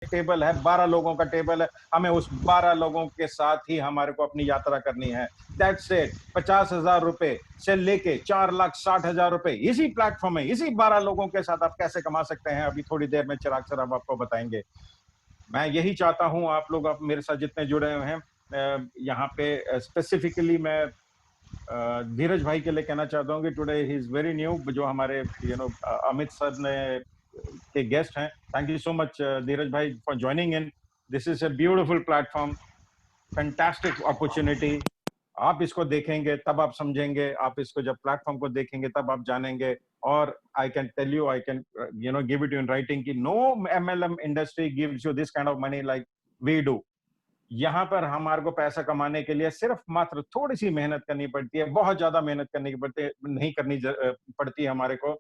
Table है, 12 लोगों का टेबल है, हमें उस 12 लोगों के साथ ही हमारे को अपनी यात्रा करनी है। That's it. 50,000 रुपए से लेके 4,60,000 रुपए इसी प्लेटफॉर्म में, इसी 12 लोगों के साथ आप कैसे कमा सकते हैं, अभी थोड़ी देर में चिराग सर अब आपको बताएंगे। मैं यही चाहता हूं आप लोग अब मेरे साथ जितने जुड़े हुए हैं, यहाँ पे स्पेसिफिकली मैं धीरज भाई के लिए कहना चाहता हूँ कि today he is very new, जो हमारे अमित सर ने के गेस्ट हैं। थैंक यू सो मच धीरज भाई for joining in. This is a beautiful platform, fantastic opportunity. आप इसको देखेंगे तब आप समझेंगे, आप इसको जब प्लेटफॉर्म को देखेंगे तब आप जानेंगे। और I can tell you, I can give it you in writing कि no MLM industry gives you this kind of money like we do. यहाँ पर हमारे को पैसा कमाने के लिए सिर्फ मात्र थोड़ी सी मेहनत करनी पड़ती है, बहुत ज्यादा मेहनत करनी पड़ती है नहीं करनी पड़ती है हमारे को।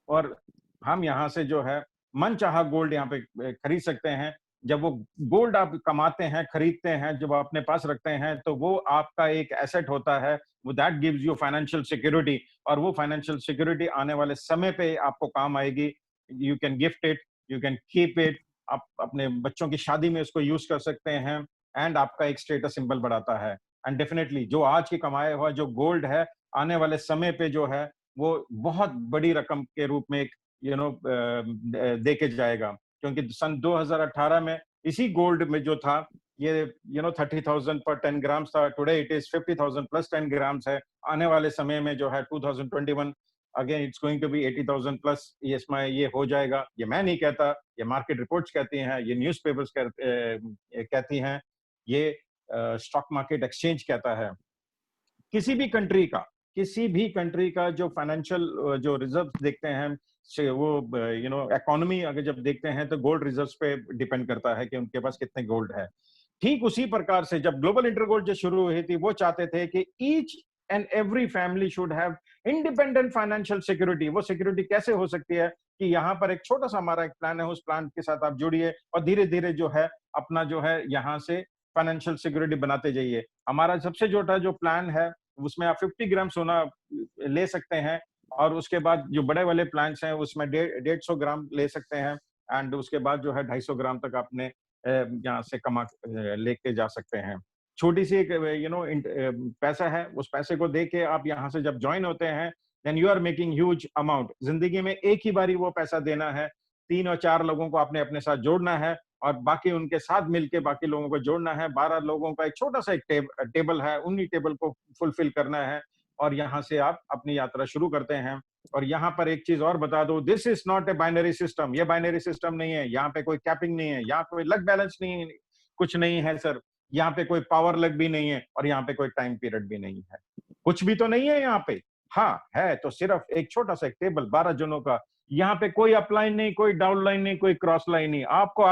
और हम यहाँ से जो है मनचाहा गोल्ड यहाँ पे खरीद सकते हैं। जब वो गोल्ड आप कमाते हैं, खरीदते हैं, जब आप अपने पास रखते हैं, तो वो आपका एक एसेट होता है, वो that gives you financial security. और वो फाइनेंशियल सिक्योरिटी आने वाले समय पे आपको काम आएगी। You can gift it, you can keep it, आप अपने बच्चों की शादी में उसको यूज कर सकते हैं, एंड आपका एक स्टेटस सिंबल बढ़ाता है। एंड डेफिनेटली जो आज की कमाया हुआ जो गोल्ड है, आने वाले समय पे जो है वो बहुत बड़ी रकम के रूप में एक दे के जाएगा। क्योंकि सन 2018 में इसी गोल्ड में जो था, ये 30,000 पर 10 ग्राम्स था, today it is 50,000 plus 10 grams है। आने वाले समय में जो है 2021 again it's going to be 80,000 plus, ये इसमें ये हो जाएगा। ये मैं नहीं कहता, ये मार्केट रिपोर्ट्स कहती हैं, ये न्यूज़पेपर्स कहती हैं, ये स्टॉक मार्केट एक्सचेंज कहता है। किसी भी कंट्री का, किसी भी कंट्री का जो फाइनेंशियल जो रिजर्व देखते हैं, से वो इकोनॉमी अगर जब देखते हैं तो गोल्ड रिजर्व्स पे डिपेंड करता है कि उनके पास कितने गोल्ड है। ठीक उसी प्रकार से जब ग्लोबल इंटरगोल्ड जो शुरू हुई थी, वो चाहते थे कि each and every family should have independent financial security. वो सिक्योरिटी कैसे हो सकती है कि यहाँ पर एक छोटा सा हमारा एक प्लान है, उस प्लान के साथ आप जुड़िए और धीरे धीरे जो है अपना जो है यहाँ से फाइनेंशियल सिक्योरिटी बनाते जाइए। हमारा सबसे छोटा जो प्लान है उसमें आप 50 ग्राम सोना ले सकते हैं, और उसके बाद जो बड़े वाले प्लान्स हैं उसमें 150 ग्राम ले सकते हैं, एंड उसके बाद जो है 250 ग्राम तक आपने यहाँ से कमा लेके जा सकते हैं। छोटी सी एक पैसा है, उस पैसे को दे के आप यहाँ से जब ज्वाइन होते हैं, then you are making huge amount. जिंदगी में एक ही बारी वो पैसा देना है, 3 और 4 लोगों को आपने अपने साथ जोड़ना है, और बाकी उनके साथ मिलके बाकी लोगों को जोड़ना है। 12 लोगों का एक छोटा सा एक टेबल है, उन्हीं टेबल को फुलफिल करना है, और यहाँ से आप अपनी यात्रा शुरू करते हैं। और यहाँ पर एक चीज और बता दो, this is not a binary system. ये बाइनरी सिस्टम नहीं है, यहाँ पे कोई कैपिंग नहीं है, यहाँ कोई लक बैलेंस नहीं, कुछ नहीं है सर। यहाँ पे कोई पावर लग भी नहीं है, और यहाँ पे कोई टाइम पीरियड भी नहीं है, कुछ भी तो नहीं है यहाँ पे। हाँ है तो सिर्फ एक छोटा सा एक टेबल 12 जनों का। यहाँ पे कोई अपलाइन नहीं, कोई डाउन लाइन नहीं, कोई क्रॉस लाइन नहीं। आपको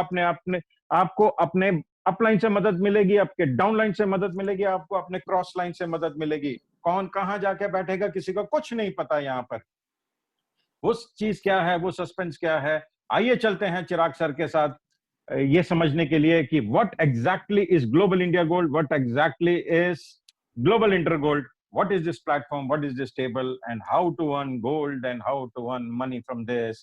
अपने अपलाइन से मदद मिलेगी, आपके डाउन लाइन से मदद मिलेगी, आपको अपने क्रॉस लाइन से मदद मिलेगी। कौन कहाँ जाके बैठेगा किसी को कुछ नहीं पता यहाँ पर। वो चीज क्या है, वो सस्पेंस क्या है, आइए चलते हैं चिराग सर के साथ ये समझने के लिए कि what exactly is global India gold, what exactly is global inter gold, what is this platform, what is this table, and how to earn gold and how to earn money from this।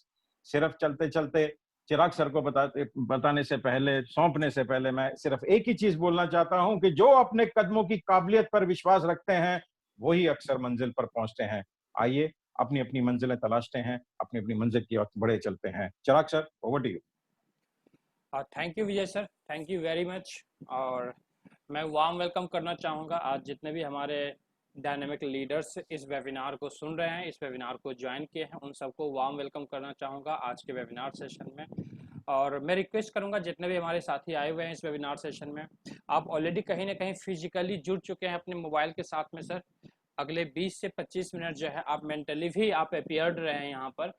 सिर्फ चलते चलते चिराग sir को बताने से पहले, सौंपने से पहले, मैं सिर्फ एक ही चीज बोलना चाहता हूं कि जो अपने कदमों की काबिलियत पर विश्वास रखते हैं वही अक्सर मंजिल पर पहुंचते हैं। आइए अपनी अपनी मंजिलें तलाशते हैं, अपनी अपनी मंजिल की ओर बढ़े चलते हैं। Chirag sir, over to you. Thank you Vijay sir, thank you very much. और मैं वार्म वेलकम करना चाहूँगा आज जितने भी हमारे डायनेमिक लीडर्स इस वेबिनार को सुन रहे हैं, इस वेबिनार को ज्वाइन किए हैं, उन सबको वार्म वेलकम करना चाहूँगा आज के वेबिनार सेशन में। और मैं रिक्वेस्ट करूँगा जितने भी हमारे साथी आए हुए हैं इस वेबिनार सेशन में, आप ऑलरेडी कहीं ना कहीं फिजिकली जुड़ चुके हैं अपने मोबाइल के साथ में सर। अगले 20 से 25 मिनट जो है आप मेंटली भी आप अपियर्ड रहे हैं यहाँ पर,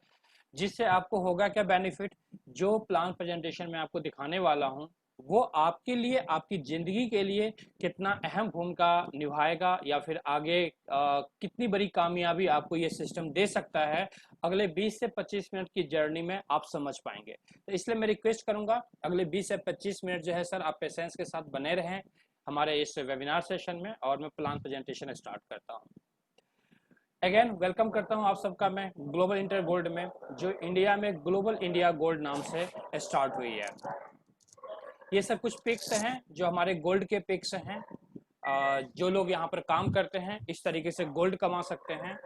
जिससे आपको होगा क्या बेनिफिट, जो प्लान प्रेजेंटेशन में आपको दिखाने वाला हूं वो आपके लिए, आपकी जिंदगी के लिए कितना अहम भूमिका निभाएगा, या फिर आगे कितनी बड़ी कामयाबी आपको ये सिस्टम दे सकता है, अगले 20 से 25 मिनट की जर्नी में आप समझ पाएंगे। तो इसलिए मैं रिक्वेस्ट करूंगा अगले 20 से 25 मिनट जो है सर आप पेशेंस के साथ बने रहें हमारे इस वेबिनार सेशन में, और मैं प्लान प्रेजेंटेशन स्टार्ट करता हूँ। अगेन वेलकम करता हूं आप सबका मैं ग्लोबल इंटर गोल्ड में, जो इंडिया में ग्लोबल इंडिया गोल्ड नाम से स्टार्ट हुई है। ये सब कुछ पिक्स हैं जो हमारे गोल्ड के पिक्स हैं। जो लोग यहाँ पर काम करते हैं इस तरीके से गोल्ड कमा सकते हैं।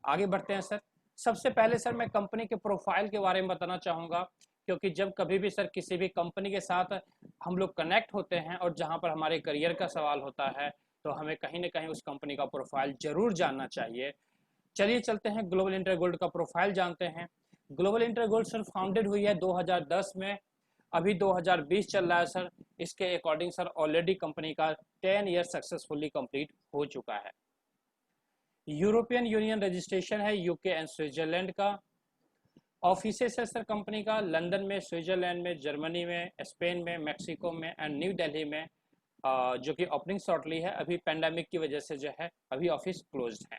आगे बढ़ते हैं सर। सबसे पहले सर मैं कंपनी के प्रोफाइल के बारे में बताना चाहूँगा, क्योंकि जब कभी भी सर किसी भी कंपनी के साथ हम लोग कनेक्ट होते हैं और जहाँ पर हमारे करियर का सवाल होता है तो हमें कहीं ना कहीं उस कंपनी का प्रोफाइल जरूर जानना चाहिए। चलिए चलते हैं ग्लोबल इंटर गोल्ड का प्रोफाइल जानते हैं। Global inter gold sir founded हुई है 2010 में, अभी 2020 चल रहा है सर। इसके अकॉर्डिंग सर ऑलरेडी कंपनी का 10 ईयर सक्सेसफुली कंप्लीट हो चुका है। यूरोपियन यूनियन रजिस्ट्रेशन है यूके एंड स्विट्जरलैंड का। ऑफिसेस है सर कंपनी का लंदन में, स्विट्जरलैंड में, जर्मनी में, स्पेन में, मैक्सिको में एंड न्यू दिल्ली में, जो कि ओपनिंग शॉर्टली है। अभी पेंडेमिक की वजह से जो है अभी ऑफिस क्लोज्ड है।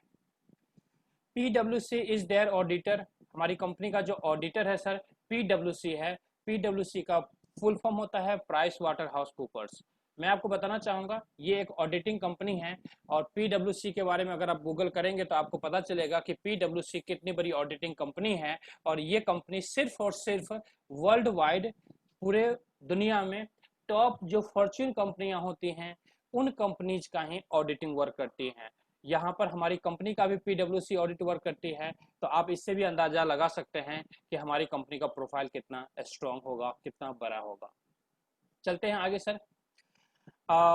PwC is their auditor. हमारी कंपनी का जो ऑडिटर है सर PwC है। PwC का फुल फॉर्म होता है प्राइस वाटर हाउस कूपर्स। मैं आपको बताना चाहूँगा ये एक ऑडिटिंग कंपनी है, और PwC के बारे में अगर आप गूगल करेंगे तो आपको पता चलेगा कि PwC कितनी बड़ी ऑडिटिंग कंपनी है। और ये कंपनी सिर्फ और सिर्फ वर्ल्ड वाइड पूरे दुनिया में टॉप जो फॉर्च्यून कंपनियां होती हैं उन कंपनीज का ही ऑडिटिंग वर्क करती हैं। यहाँ पर हमारी कंपनी का भी PwC ऑडिट वर्क करती है, तो आप इससे भी अंदाजा लगा सकते हैं कि हमारी कंपनी का प्रोफाइल कितना स्ट्रांग होगा, कितना बड़ा होगा। चलते हैं आगे सर।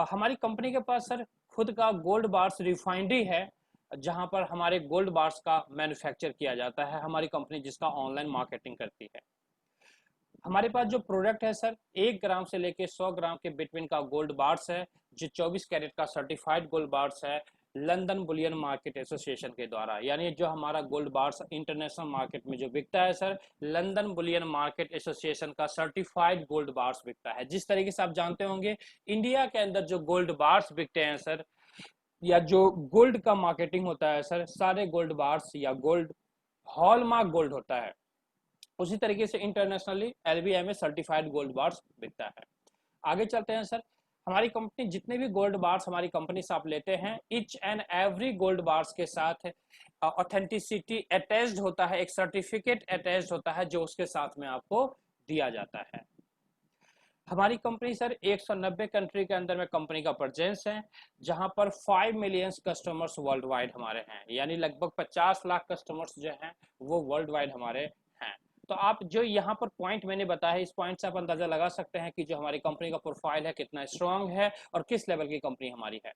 हमारी कंपनी के पास सर खुद का गोल्ड बार्स रिफाइनरी है, जहां पर हमारे गोल्ड बार्स का मैन्युफैक्चर किया जाता है। हमारी कंपनी जिसका ऑनलाइन मार्केटिंग करती है। हमारे पास जो प्रोडक्ट है सर 1 ग्राम से लेके 100 ग्राम के बिटवीन का गोल्ड बार्स है, जो 24 कैरेट का सर्टिफाइड गोल्ड बार्स है लंदन बुलियन मार्केट एसोसिएशन के द्वारा। यानी जो हमारा गोल्ड बार्स इंटरनेशनल मार्केट में जो बिकता है sir, London Boolean market association का सर्टिफाइड गोल्ड बार्स बिकता है। जिस तरीके से आप जानते होंगे इंडिया के अंदर जो गोल्ड बार्स बिकते हैं सर, या जो गोल्ड का मार्केटिंग होता है सर, सारे गोल्ड बार्स या गोल्ड हॉलमार्क गोल्ड होता है। उसी तरीके से internationally LBMA certified gold bars बिकता है। आगे चलते हैं सर। हमारी कंपनी जितने भी गोल्ड बार्स हमारी कंपनी से आप लेते हैं, each and every gold bars के साथ ऑथेंटिसिटी अटैच्ड होता है, एक सर्टिफिकेट अटैच्ड होता है जो उसके साथ में आपको दिया जाता है। हमारी कंपनी सर 190 कंट्री के अंदर में कंपनी का प्रेजेंस है, जहां पर 5 मिलियन कस्टमर्स वर्ल्ड वाइड हमारे हैं। यानी लगभग 50 लाख कस्टमर्स जो हैं वो वर्ल्ड वाइड हमारे हैं। तो आप जो यहाँ पर पॉइंट मैंने बताया, इस पॉइंट से आप अंदाजा लगा सकते हैं कि जो हमारी कंपनी का प्रोफाइल है कितना स्ट्रांग है और किस लेवल की कंपनी हमारी है।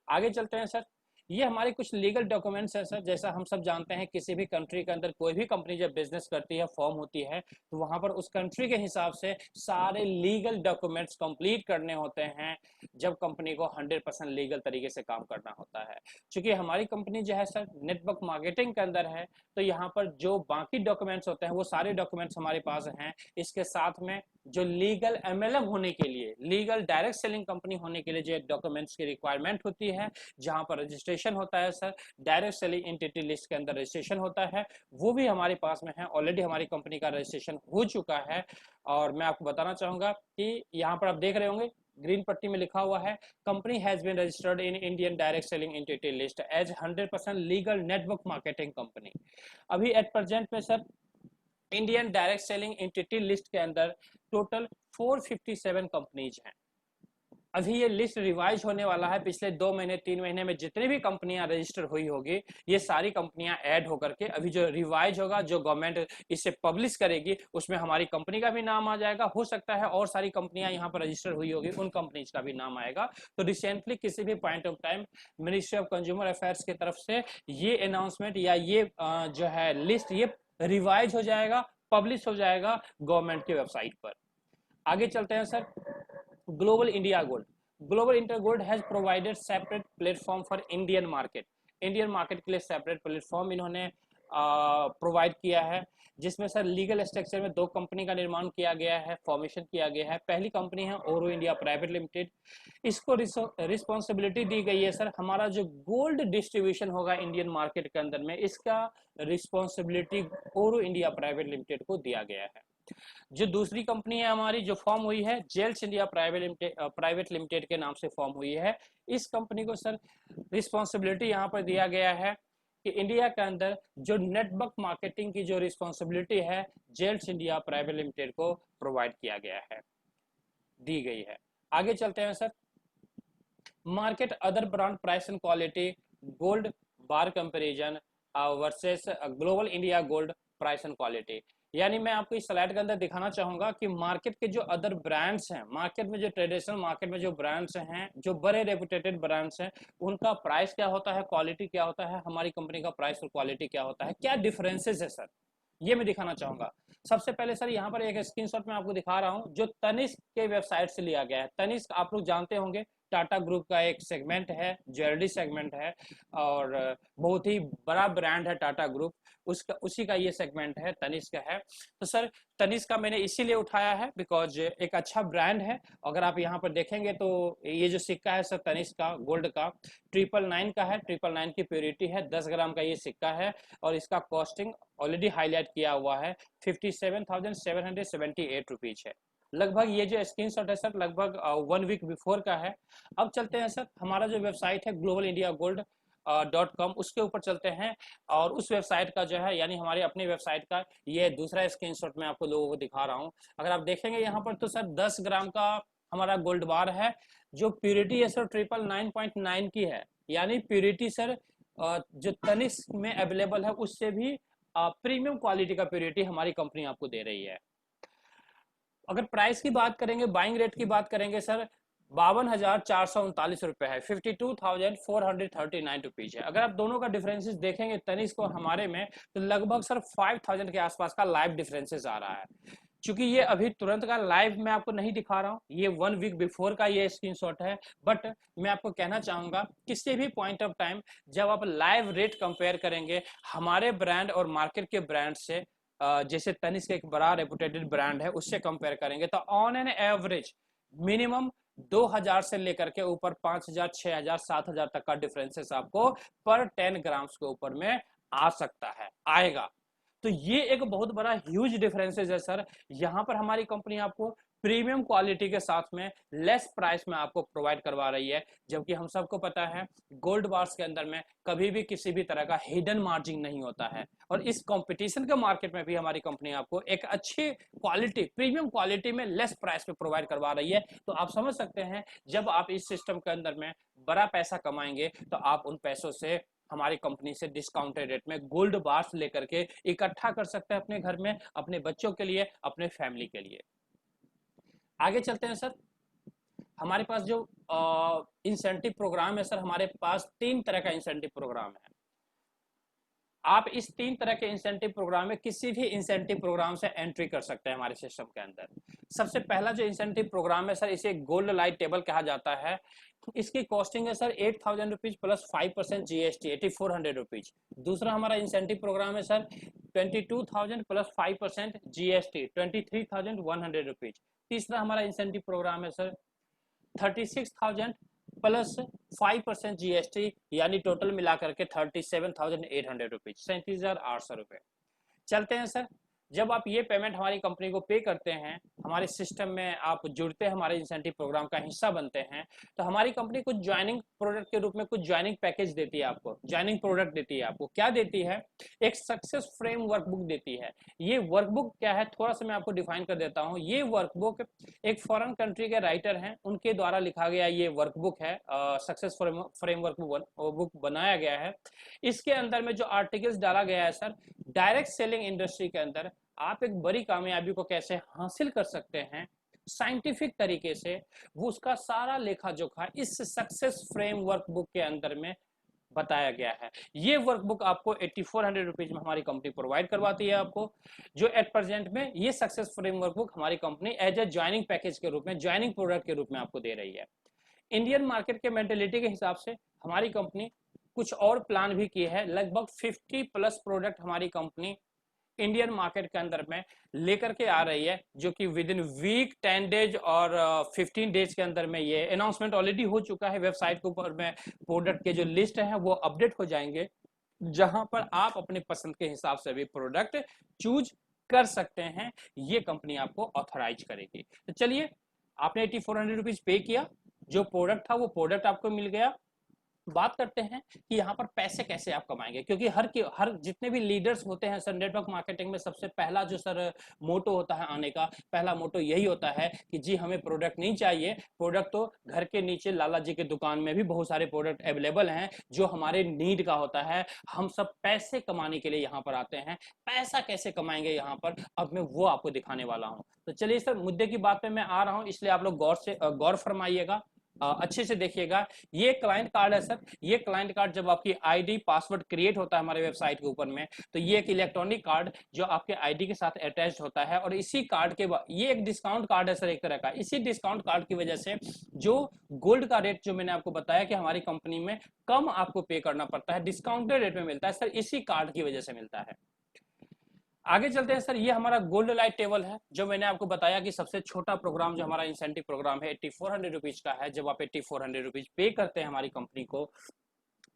आगे चलते हैं सर। ये हमारे कुछ लीगल डॉक्यूमेंट्स है सर। जैसा हम सब जानते हैं किसी भी कंट्री के अंदर कोई भी कंपनी जब बिजनेस करती है, फॉर्म होती है, तो वहां पर उस कंट्री के हिसाब से सारे लीगल डॉक्यूमेंट्स कंप्लीट करने होते हैं जब कंपनी को 100% लीगल तरीके से काम करना होता है। चूंकि हमारी कंपनी जो है सर नेटवर्क मार्केटिंग के अंदर है, तो यहाँ पर जो बाकी डॉक्यूमेंट्स होते हैं वो सारे डॉक्यूमेंट्स हमारे पास हैं। इसके साथ में जो लीगल MLM होने के लिए, लीगल डायरेक्ट सेलिंग कंपनी होने के लिए जो डॉक्यूमेंट्स की रिक्वायरमेंट होती है, जहां पर रजिस्ट्रेशन होता है sir, direct selling entity list के अंदर रजिस्ट्रेशन होता है, वो भी हमारे पास में है। ऑलरेडी हमारी कंपनी का रजिस्ट्रेशन हो चुका है। और मैं आपको बताना चाहूंगा कि यहाँ पर आप देख रहे होंगे ग्रीन पट्टी में लिखा हुआ है, company has been registered in Indian direct selling entity list as 100% legal network marketing company. अभी एट प्रेजेंट में sir Indian direct selling entity list के अंदर टोटल 457 कंपनीज हैं। अभी ये लिस्ट रिवाइज होने वाला है। पिछले 2 महीने 3 महीने में जितनी भी कंपनियां रजिस्टर हुई होगी, ये सारी कंपनियां ऐड होकर के अभी जो रिवाइज होगा, जो गवर्नमेंट इसे पब्लिश करेगी, उसमें हमारी कंपनी का भी नाम आ जाएगा। हो सकता है और सारी कंपनियां यहाँ पर रजिस्टर हुई होगी, उन कंपनीज का भी नाम आएगा। तो रिसेंटली किसी भी point of time ministry of consumer affairs की तरफ से ये अनाउंसमेंट या ये जो है लिस्ट ये रिवाइज हो जाएगा, पब्लिश हो जाएगा गवर्नमेंट की वेबसाइट पर। आगे चलते हैं sir. Global India gold, global inter gold has provided separate platform for Indian market. Indian market के लिए सेपरेट प्लेटफॉर्म इन्होंने प्रोवाइड किया है, जिसमें सर लीगल स्ट्रक्चर में 2 कंपनी का निर्माण किया गया है, फॉर्मेशन किया गया है। पहली कंपनी है ओरो इंडिया प्राइवेट लिमिटेड। इसको रिस्पॉन्सिबिलिटी दी गई है सर, हमारा जो गोल्ड डिस्ट्रीब्यूशन होगा इंडियन मार्केट के अंदर में, इसका रिस्पॉन्सिबिलिटी ओरो इंडिया प्राइवेट लिमिटेड को दिया गया है। जो दूसरी कंपनी है हमारी जो फॉर्म हुई है, जेल्स इंडिया प्राइवेट लिमिटेड के नाम से फॉर्म हुई है। इस कंपनी को सर रिस्पॉन्सिबिलिटी यहाँ पर दिया गया है कि इंडिया के अंदर जो नेटवर्क मार्केटिंग की जो रिस्पॉन्सिबिलिटी है जेल्स इंडिया प्राइवेट लिमिटेड को प्रोवाइड किया गया है, दी गई है। आगे चलते हैं sir. Market other brand price and quality gold bar comparison versus global India gold price and quality. यानी मैं आपको इस स्लाइड के अंदर दिखाना चाहूंगा कि मार्केट के जो अदर ब्रांड्स हैं, मार्केट में जो ट्रेडिशनल मार्केट में जो ब्रांड्स हैं, जो बड़े रेपुटेटेड ब्रांड्स हैं, उनका प्राइस क्या होता है, क्वालिटी क्या होता है, हमारी कंपनी का प्राइस और क्वालिटी क्या होता है, क्या डिफरेंसेस है सर, ये मैं दिखाना चाहूंगा। सबसे पहले सर यहाँ पर एक स्क्रीनशॉट मैं आपको दिखा रहा हूँ जो तनिष्क के वेबसाइट से लिया गया है। तनिष्क आप लोग जानते होंगे टाटा ग्रुप का एक सेगमेंट है, ज्वेलरी सेगमेंट है और बहुत ही बड़ा ब्रांड है टाटा ग्रुप, उसका उसी का ये सेगमेंट है, तनिष्क है। तो सर तनिष्क का मैंने इसीलिए उठाया है बिकॉज एक अच्छा ब्रांड है। अगर आप यहाँ पर देखेंगे तो ये जो सिक्का है सर तनिष्क का गोल्ड का 999 का है, 999 की प्योरिटी है, 10 ग्राम का ये सिक्का है और इसका कॉस्टिंग ऑलरेडी हाईलाइट किया हुआ है 57,778 रुपीज है। लगभग ये जो स्क्रीनशॉट है सर लगभग 1 वीक बिफोर का है। अब चलते हैं सर हमारा जो वेबसाइट है ग्लोबल इंडिया गोल्ड .com उसके ऊपर चलते हैं और उस वेबसाइट का जो है यानी हमारे अपने वेबसाइट का ये दूसरा स्क्रीनशॉट मैं आपको लोगों को दिखा रहा हूँ। अगर आप देखेंगे यहाँ पर तो सर 10 ग्राम का हमारा गोल्ड बार है, जो प्योरिटी है सर 999.9 की है, यानी प्योरिटी सर जो तनिष्क में अवेलेबल है उससे भी प्रीमियम क्वालिटी का प्योरिटी हमारी कंपनी आपको दे रही है। अगर प्राइस की बात करेंगे, बाइंग रेट की बात करेंगे सर 52,439 रुपए है, 52,439 रुपीज है। अगर आप दोनों का डिफरेंसेस देखेंगे तनिष्क और हमारे में तो लगभग सर 5,000 के आसपास का लाइव डिफरेंसेस आ रहा है। क्योंकि ये अभी तुरंत का लाइव मैं आपको नहीं दिखा रहा हूँ, ये 1 वीक बिफोर का ये स्क्रीनशॉट है, बट मैं आपको कहना चाहूंगा किसी भी पॉइंट ऑफ टाइम जब आप लाइव रेट कंपेयर करेंगे हमारे ब्रांड और मार्केट के ब्रांड से, जैसे तनिष्क एक बड़ा रेपुटेटेड ब्रांड है उससे कंपेयर करेंगे तो ऑन एन एवरेज मिनिमम 2000 से लेकर के ऊपर 5000, 6000, 7000 तक का डिफरेंसेस आपको पर 10 ग्राम्स के ऊपर में आ सकता है, आएगा। तो ये एक बहुत बड़ा ह्यूज डिफरेंसेस है सर। यहाँ पर हमारी कंपनी आपको प्रीमियम क्वालिटी के साथ में लेस प्राइस में आपको प्रोवाइड करवा रही है, जबकि हम सबको पता है गोल्ड बार्स के अंदर में कभी भी किसी भी तरह का हिडन मार्जिन नहीं होता है और इस कंपटीशन के मार्केट में भी हमारी कंपनी आपको एक अच्छी क्वालिटी प्रीमियम क्वालिटी में लेस प्राइस पे प्रोवाइड करवा रही है। तो आप समझ सकते हैं जब आप इस सिस्टम के अंदर में बड़ा पैसा कमाएंगे तो आप उन पैसों से हमारी कंपनी से डिस्काउंटेड रेट में गोल्ड बार्स लेकर के इकट्ठा कर सकते हैं अपने घर में, अपने बच्चों के लिए, अपने फैमिली के लिए। आगे चलते हैं सर। हमारे पास जो इंसेंटिव प्रोग्राम है सर, हमारे पास 3 तरह का इंसेंटिव प्रोग्राम है। आप इस 3 तरह के इंसेंटिव प्रोग्राम में किसी भी इंसेंटिव प्रोग्राम से एंट्री कर सकते हैं हमारे सिस्टम के अंदर। सबसे पहला जो इंसेंटिव प्रोग्राम है सर इसे गोल्ड लाइट टेबल कहा जाता है। इसकी कॉस्टिंग है sir 8,000 rupees plus 5% GST 8,400 rupees. दूसरा हमारा इंसेंटिव प्रोग्राम है सर 22,000 प्लस 5% जीएसटी 23,100 रुपीज। तीसरा हमारा इंसेंटिव प्रोग्राम है सर 36,000 प्लस 5% जीएसटी यानी टोटल मिला करके 37,800 रुपीज, 37,800 रुपए। चलते हैं सर। जब आप ये पेमेंट हमारी कंपनी को पे करते हैं, हमारे सिस्टम में आप जुड़ते हैं, हमारे इंसेंटिव प्रोग्राम का हिस्सा बनते हैं, तो हमारी कंपनी कुछ ज्वाइनिंग प्रोडक्ट के रूप में कुछ ज्वाइनिंग पैकेज देती है आपको, ज्वाइनिंग प्रोडक्ट देती है आपको। क्या देती है? एक सक्सेस फ्रेम वर्कबुक देती है। ये वर्कबुक क्या है थोड़ा सा मैं आपको डिफाइन कर देता हूँ। ये वर्कबुक एक फॉरेन कंट्री के राइटर हैं उनके द्वारा लिखा गया ये वर्कबुक है, सक्सेस फ्रेमवर्क बुक बनाया गया है। इसके अंदर में जो आर्टिकल्स डाला गया है सर, डायरेक्ट सेलिंग इंडस्ट्री के अंदर आप एक बड़ी कामयाबी को कैसे हासिल कर सकते हैं साइंटिफिक तरीके से, वो उसका सारा लेखा जोखा इस सक्सेस फ्रेमवर्क बुक के अंदर में बताया गया है। ये वर्कबुक आपको 8,400 रुपीज में हमारी कंपनी प्रोवाइड करवाती है आपको, जो एट प्रेजेंट में ये सक्सेस फ्रेमवर्क बुक हमारी company as a joining package के रूप में, ज्वाइनिंग प्रोडक्ट के रूप में आपको दे रही है। इंडियन मार्केट के मेंटेलिटी के हिसाब से हमारी कंपनी कुछ और प्लान भी किए है। लगभग 50 प्लस प्रोडक्ट हमारी कंपनी इंडियन मार्केट के अंदर में लेकर के आ रही है, जो कि विद इन वीक 10 डेज और 15 डेज के अंदर में ये अनाउंसमेंट ऑलरेडी हो चुका है। वेबसाइट के ऊपर में प्रोडक्ट के जो लिस्ट है वो अपडेट हो जाएंगे, जहां पर आप अपने पसंद के हिसाब से भी प्रोडक्ट चूज कर सकते हैं। ये कंपनी आपको ऑथराइज करेगी। तो चलिए, आपने 8,400 रुपीज पे किया, जो प्रोडक्ट था वो प्रोडक्ट आपको मिल गया। बात करते हैं कि यहाँ पर पैसे कैसे आप कमाएंगे, क्योंकि हर जितने भी लीडर्स होते हैं सर नेटवर्क मार्केटिंग में, सबसे पहला जो सर मोटो होता है आने का, पहला मोटो यही होता है कि जी हमें प्रोडक्ट नहीं चाहिए, प्रोडक्ट तो घर के नीचे लाला जी के दुकान में भी बहुत सारे प्रोडक्ट अवेलेबल हैं जो हमारे नीड का होता है। हम सब पैसे कमाने के लिए यहाँ पर आते हैं। पैसा कैसे कमाएंगे यहाँ पर, अब मैं वो आपको दिखाने वाला हूँ। तो चलिए सर मुद्दे की बात पे मैं आ रहा हूँ, इसलिए आप लोग गौर फरमाइएगा, अच्छे से देखिएगा। ये क्लाइंट कार्ड है सर। ये क्लाइंट कार्ड जब आपकी आईडी पासवर्ड क्रिएट होता है हमारे वेबसाइट के ऊपर में, तो ये एक इलेक्ट्रॉनिक कार्ड जो आपके आईडी के साथ अटैच होता है, और इसी कार्ड के बाद ये एक डिस्काउंट कार्ड है सर एक तरह का। इसी डिस्काउंट कार्ड की वजह से जो गोल्ड का रेट जो मैंने आपको बताया कि हमारी कंपनी में कम आपको पे करना पड़ता है, डिस्काउंटेड रेट में मिलता है सर, इसी कार्ड की वजह से मिलता है। आगे चलते हैं सर। ये हमारा गोल्ड लाइट टेबल है, जो मैंने आपको बताया कि सबसे छोटा प्रोग्राम जो हमारा इंसेंटिव प्रोग्राम है 8400 रुपीज का है। जब आप 8400 रुपीज पे करते हैं हमारी कंपनी को,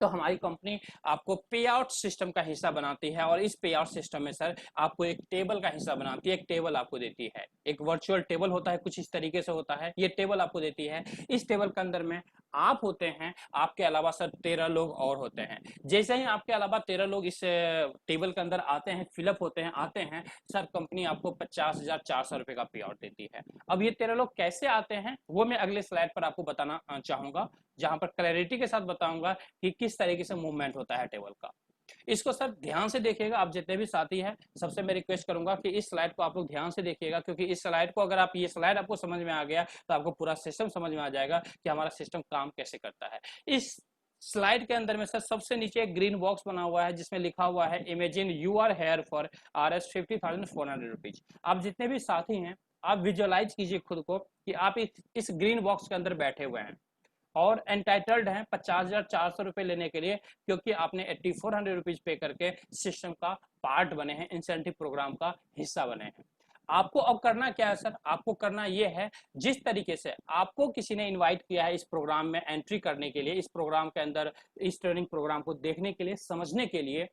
तो हमारी कंपनी आपको पे आउट सिस्टम का हिस्सा बनाती है, और इस पे आउट सिस्टम में सर आपको एक टेबल का हिस्सा बनाती है। एक टेबल आपको देती है, एक वर्चुअल टेबल होता है, कुछ इस तरीके से होता है। ये टेबल आपको देती है। इस टेबल के अंदर में आप होते हैं, आपके अलावा सर 13 लोग और होते हैं। जैसे ही आपके अलावा 13 लोग इस टेबल के अंदर आते हैं, फिलअप होते हैं, आते हैं सर, कंपनी आपको 50,400 रुपए का पे आउट देती है। अब ये 13 लोग कैसे आते हैं वो मैं अगले स्लाइड पर आपको बताना चाहूंगा, जहां पर क्लैरिटी के साथ बताऊंगा कि किस तरीके से मूवमेंट होता है टेबल का। इसको सर ध्यान से देखिएगा, आप जितने भी साथी हैं सबसे मैं रिक्वेस्ट करूंगा कि इस स्लाइड को आप लोग ध्यान से देखिएगा, क्योंकि इस स्लाइड को अगर आप ये स्लाइड आपको समझ में आ गया तो आपको पूरा सिस्टम समझ में आ जाएगा कि हमारा सिस्टम काम कैसे करता है। इस स्लाइड के अंदर में सर सबसे नीचे एक ग्रीन बॉक्स बना हुआ है जिसमें लिखा हुआ है imagine you are here for RS 50,400 rupees. आप जितने भी साथी हैं आप विजुअलाइज कीजिए खुद को कि आप इस ग्रीन बॉक्स के अंदर बैठे हुए हैं और एंटाइटल्ड हैं 50,400 रुपए लेने के लिए, क्योंकि आपने 8400 रुपीज पे करके सिस्टम का पार्ट बने हैं, इंसेंटिव प्रोग्राम का हिस्सा बने हैं। आपको अब करना क्या है सर, आपको करना यह है, जिस तरीके से आपको किसी ने इनवाइट किया है इस प्रोग्राम में एंट्री करने के लिए, इस प्रोग्राम के अंदर इस ट्रेनिंग प्रोग्राम को देखने के लिए, समझने के लिए,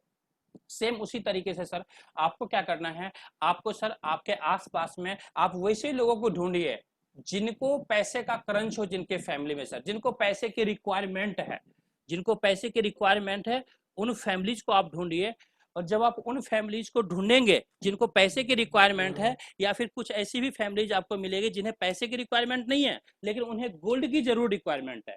सेम उसी तरीके से सर आपको क्या करना है, आपको सर आपके आसपास में आप वैसे लोगों को ढूंढिए जिनको पैसे का क्रंच हो, जिनके फैमिली में सर जिनको पैसे की रिक्वायरमेंट है, जिनको पैसे की रिक्वायरमेंट है, उन फैमिलीज को आप ढूंढिए। और जब आप उन फैमिलीज को ढूंढेंगे जिनको पैसे की रिक्वायरमेंट है, या फिर कुछ ऐसी भी फैमिलीज आपको मिलेगी जिन्हें पैसे की रिक्वायरमेंट नहीं है लेकिन उन्हें गोल्ड की जरूर रिक्वायरमेंट है,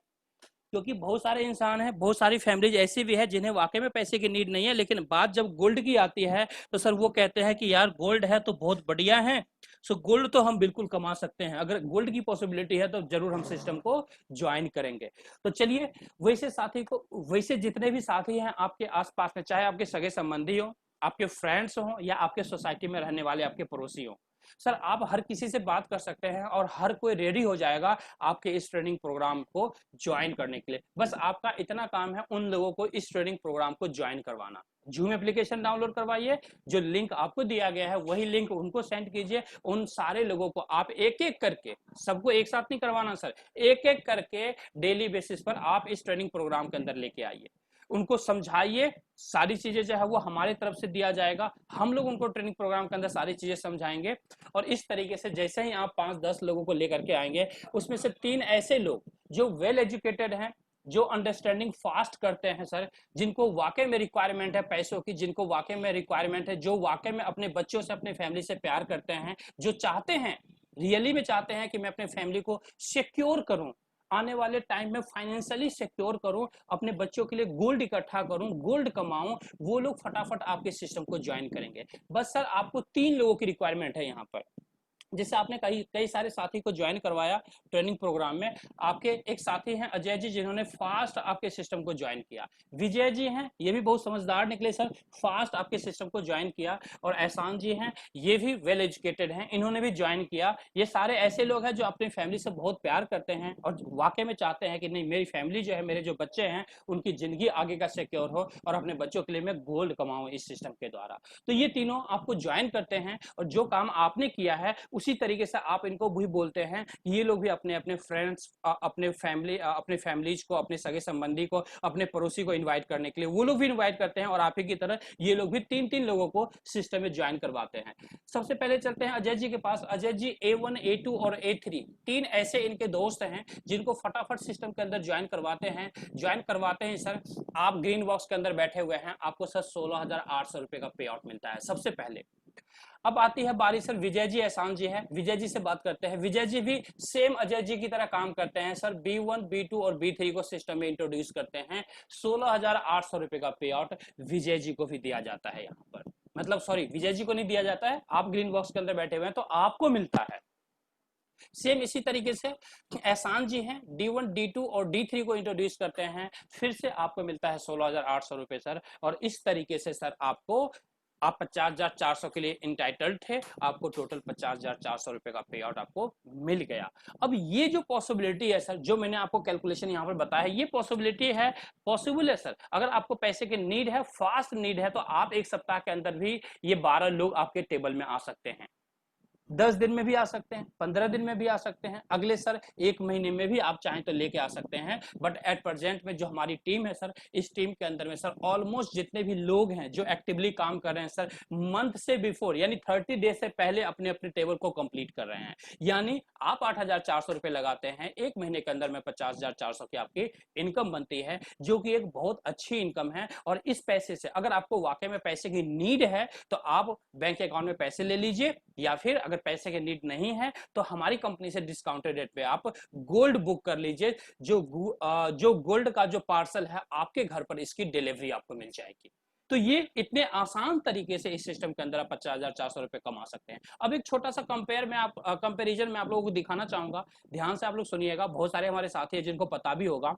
क्योंकि बहुत सारे इंसान हैं, बहुत सारी फैमिलीज ऐसी भी है जिन्हें वाकई में पैसे की नीड नहीं है, लेकिन बात जब गोल्ड की आती है तो सर वो कहते हैं कि यार गोल्ड है तो बहुत बढ़िया है, सो गोल्ड तो हम बिल्कुल कमा सकते हैं, अगर गोल्ड की पॉसिबिलिटी है तो जरूर हम सिस्टम को ज्वाइन करेंगे। तो चलिए वैसे साथी को, वैसे जितने भी साथी हैं आपके आसपास में, चाहे आपके सगे संबंधी हो, आपके फ्रेंड्स हो, या आपके सोसाइटी में रहने वाले आपके पड़ोसी हो, सर आप हर किसी से बात कर सकते हैं और हर कोई रेडी हो जाएगा आपके इस ट्रेनिंग प्रोग्राम को ज्वाइन करने के लिए। बस आपका इतना काम है उन लोगों को इस ट्रेनिंग प्रोग्राम को ज्वाइन करवाना। जूम एप्लीकेशन डाउनलोड करवाइए, जो लिंक आपको दिया गया है वही लिंक उनको सेंड कीजिए। उन सारे लोगों को आप एक एक करके, सबको एक साथ नहीं करवाना सर, एक एक करके डेली बेसिस पर आप इस ट्रेनिंग प्रोग्राम के अंदर लेके आइए, उनको समझाइए। सारी चीजें जो है वो हमारी तरफ से दिया जाएगा, हम लोग उनको ट्रेनिंग प्रोग्राम के अंदर सारी चीजें समझाएंगे। और इस तरीके से जैसे ही आप 5-10 लोगों को लेकर के आएंगे, उसमें से 3 ऐसे लोग जो वेल एजुकेटेड हैं, जो अंडरस्टैंडिंग फास्ट करते हैं सर, जिनको वाकई में रिक्वायरमेंट है पैसों की, जिनको वाकई में रिक्वायरमेंट है, जो वाकई में अपने बच्चों से, अपने फैमिली से प्यार करते हैं, जो चाहते हैं, रियली में चाहते हैं कि मैं अपने फैमिली को सिक्योर करूं, आने वाले टाइम में फाइनेंशियली सिक्योर करूं, अपने बच्चों के लिए गोल्ड इकट्ठा करूं, गोल्ड कमाऊं, वो लोग फटाफट आपके सिस्टम को ज्वाइन करेंगे। बस सर आपको 3 लोगों की रिक्वायरमेंट है यहाँ पर। जैसे आपने कई सारे साथी को ज्वाइन करवाया ट्रेनिंग प्रोग्राम में, आपके एक साथी हैं अजय जी, जिन्होंने फास्ट आपके सिस्टम को ज्वाइन किया। विजय जी हैं, ये भी बहुत समझदार निकले सर, फास्ट आपके सिस्टम को ज्वाइन किया। और एहसान जी हैं, ये भी वेल एजुकेटेड हैं, इन्होंने भी ज्वाइन किया। ये सारे ऐसे लोग हैं जो अपनी फैमिली से बहुत प्यार करते हैं और वाकई में चाहते हैं कि नहीं, मेरी फैमिली जो है, मेरे जो बच्चे हैं, उनकी जिंदगी आगे का सिक्योर हो और अपने बच्चों के लिए मैं गोल्ड कमाऊं इस सिस्टम के द्वारा। तो ये तीनों आपको ज्वाइन करते हैं और जो काम आपने किया है उसी तरीके से आप इनको भी बोलते हैं, ये लोग भी अपने अपने फ्रेंड्स, अपने फैमिलीज को, अपने सगे संबंधी को, अपने पड़ोसी को इन्वाइट करने के लिए वो लोग भी इन्वाइट करते हैं, और आप ही की तरह ये लोग भी 3-3 लोगों को सिस्टम में ज्वाइन करवाते हैं। सबसे पहले चलते हैं अजय जी के पास। अजय जी A1, A2 और A3 तीन ऐसे इनके दोस्त हैं जिनको फटाफट सिस्टम के अंदर ज्वाइन करवाते हैं सर। आप ग्रीन बॉक्स के अंदर बैठे हुए हैं, आपको सर 16,800 रुपए का पे आउट मिलता है सबसे पहले। अब आती है बारी सर विजय जी, एहसान जी है, विजय जी से बात करते हैं। विजय जी भी सेम अजय जी की तरह काम करते हैं सर। B1, B2 और B3 को सिस्टम में इंट्रोड्यूस करते हैं। 16,800 रुपए का पे आउट विजय जी को भी दिया जाता है यहाँ पर, मतलब सॉरी, विजय जी को नहीं दिया जाता है, आप ग्रीन बॉक्स के अंदर बैठे हुए हैं तो आपको मिलता है। सेम इसी तरीके से एहसान जी हैं, D1, D2 और D3 को इंट्रोड्यूस करते हैं, फिर से आपको मिलता है 16,800 रुपए सर। और इस तरीके से सर आप 50,400 के लिए इंटाइटल्ड थे, आपको टोटल 50,400 रुपए का पे आउट आपको मिल गया। अब ये जो पॉसिबिलिटी है सर, जो मैंने आपको कैलकुलेशन यहाँ पर बताया है, ये पॉसिबिलिटी है, पॉसिबल है सर। अगर आपको पैसे की नीड है, फास्ट नीड है, तो आप एक सप्ताह के अंदर भी ये 12 लोग आपके टेबल में आ सकते हैं। 10 दिन में भी आ सकते हैं, 15 दिन में भी आ सकते हैं, अगले सर 1 महीने में भी आप चाहें तो लेके आ सकते हैं। बट एट प्रेजेंट में जो हमारी टीम है सर, इस टीम के अंदर में सर ऑलमोस्ट जितने भी लोग हैं जो एक्टिवली काम कर रहे हैं सर, मंथ से बिफोर यानी 30 डेज से पहले अपने अपने टेबल को कंप्लीट कर रहे हैं। यानी आप 8,400 रुपए लगाते हैं, 1 महीने के अंदर में 50,400 की आपकी इनकम बनती है, जो कि एक बहुत अच्छी इनकम है। और इस पैसे से अगर आपको वाकई में पैसे की नीड है तो आप बैंक अकाउंट में पैसे ले लीजिए, या फिर अगर पैसे की नीड नहीं है तो हमारी कंपनी से डिस्काउंटेड रेट पे आप गोल्ड बुक कर लीजिए, जो गोल्ड का जो पार्सल है आपके घर पर इसकी डिलीवरी आपको मिल जाएगी। तो ये इतने आसान तरीके से इस सिस्टम के अंदर आप 50,400 रुपए कमा सकते हैं। अब एक छोटा सा कंपेरिजन में आप लोगों को दिखाना चाहूंगा, ध्यान से आप लोग सुनिएगा, बहुत सारे हमारे साथी हैं जिनको पता भी होगा।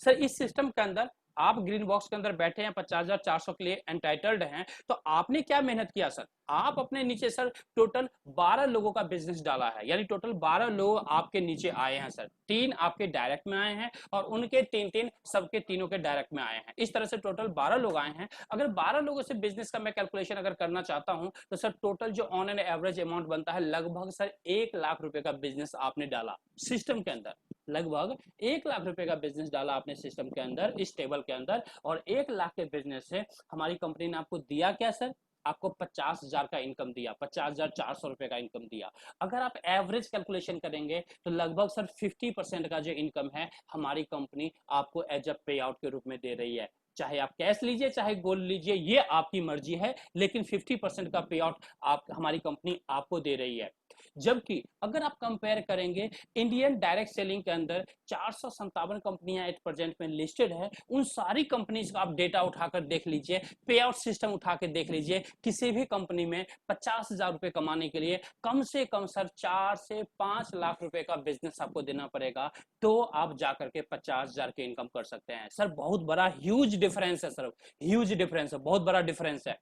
सर इस सिस्टम के अंदर आप ग्रीन बॉक्स के अंदर बैठे हैं, 50,400 के लिए एंटाइटल्ड हैं, तो आपने क्या मेहनत किया सर? आप अपने नीचे सर टोटल 12 लोगों का बिजनेस डाला है, यानी टोटल 12 लोग आपके नीचे आए हैं सर। 3 आपके डायरेक्ट में आए हैं और उनके 3-3 सबके तीनों के डायरेक्ट में आए हैं। इस तरह से टोटल 12 लोग आए हैं। अगर 12 लोगों से बिजनेस का मैं कैलकुलेशन अगर करना चाहता हूं तो सर टोटल जो ऑन एन एवरेज अमाउंट बनता है, लगभग सर 1 लाख रुपए का बिजनेस आपने डाला सिस्टम के अंदर। लगभग 1 लाख रुपए का बिजनेस डाला आपने सिस्टम के अंदर, इस टेबल के अंदर। और 1 लाख के बिजनेस से हमारी कंपनी ने आपको दिया क्या सर? आपको 50,000 का इनकम दिया, 50,400 रुपए का इनकम दिया। अगर आप एवरेज कैलकुलेशन करेंगे तो लगभग सर 50% का जो इनकम है हमारी कंपनी आपको एज अ पे आउट के रूप में दे रही है। चाहे आप कैश लीजिए चाहे गोल्ड लीजिए, ये आपकी मर्जी है, लेकिन 50% का पे आउट हमारी कंपनी आपको दे रही है। जबकि अगर आप कंपेयर करेंगे इंडियन डायरेक्ट सेलिंग के अंदर 457 कंपनियां एट प्रेजेंट में लिस्टेड है, उन सारी कंपनीज का आप डेटा उठाकर देख लीजिए, पे आउट सिस्टम उठा के देख लीजिए, किसी भी कंपनी में 50,000 रुपए कमाने के लिए कम से कम सर 4 से 5 लाख रुपए का बिजनेस आपको देना पड़ेगा, तो आप जाकर के 50,000 के इनकम कर सकते हैं। सर बहुत बड़ा ह्यूज डिफरेंस है सर, ह्यूज डिफरेंस है, बहुत बड़ा डिफरेंस है।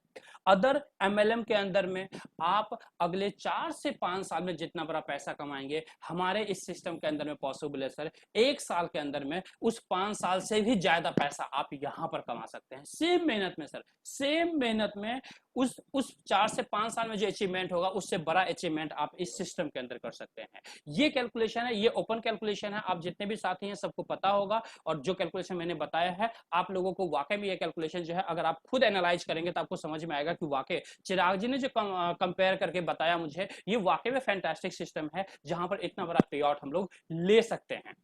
अदर एमएलएम के अंदर में आप अगले 4 से 5 साल में जितना बड़ा पैसा कमाएंगे, हमारे इस सिस्टम के अंदर में पॉसिबल है सर 1 साल के अंदर में उस 5 साल से भी ज्यादा पैसा आप यहां पर कमा सकते हैं। सेम मेहनत में सर, सेम मेहनत में उस 4 से 5 साल में जो अचीवमेंट होगा उससे बड़ा अचीवमेंट आप इस सिस्टम के अंदर कर सकते हैं। ये कैलकुलेशन है, ये ओपन कैलकुलेशन है, आप जितने भी साथी हैं सबको पता होगा। और जो कैलकुलेशन मैंने बताया है आप लोगों को वाकई में ये कैलकुलेशन जो है अगर आप खुद एनालाइज करेंगे तो आपको समझ में आएगा कि वाकई चिराग जी ने जो कंपेयर करके बताया मुझे, ये वाकई में फैंटास्टिक सिस्टम है जहां पर इतना बड़ा पे आउट हम लोग ले सकते हैं।